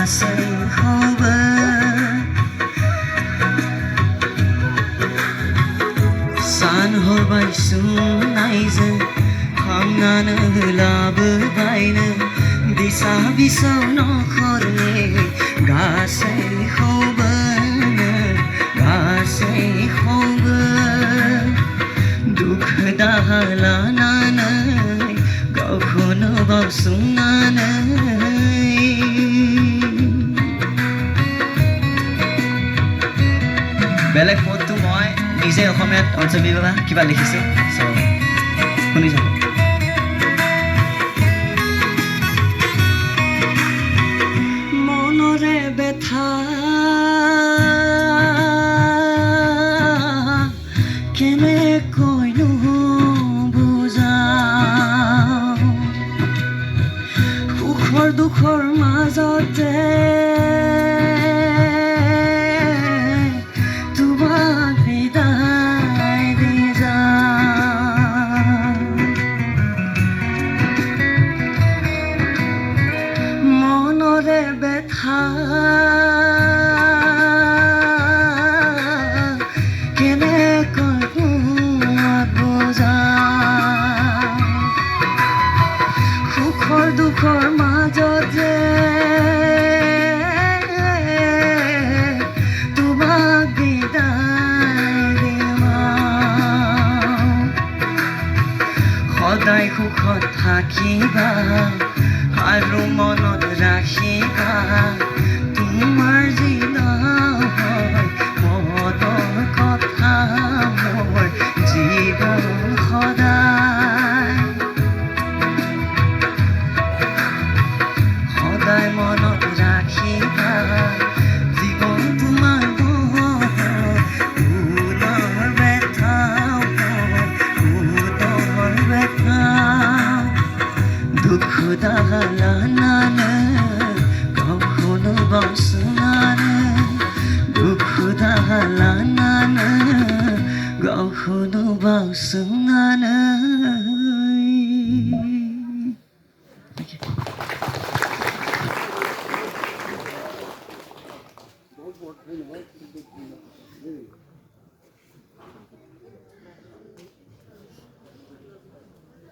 गासै खौबो सानहरबाय सुनायजों खांनानै लाबोबायनो बिसा बिसौ नखरनि गासैखौबो दुखु दाहा लानानै गावखौनो बावसोमनानै বেলেগ পদটো মই নিজে অসমীয়াত অঞ্চলী বাবা কিবা লিখিছোঁ শুনি যাব মনৰে ব্যথা কেনেকৈনো বুজাওঁ সুখৰ দুখৰ মাজতে তোমাক বিদায় দি যাওঁ মনৰে ব্যথা দুখৰ মাজতে তোমাক বিদায় দিম সদায় সুখত থাকিবা আৰু মনত ৰাখিবা তোমাৰ যি নহয় মনৰ কথা মোৰ জীৱন সদায় মনত ৰাখিবা জীৱন তোমাৰ পুনৰ ব্যথা দুখ দালানানে কখনো বাসনানে দুখ দালানানে কখনো বাসনানে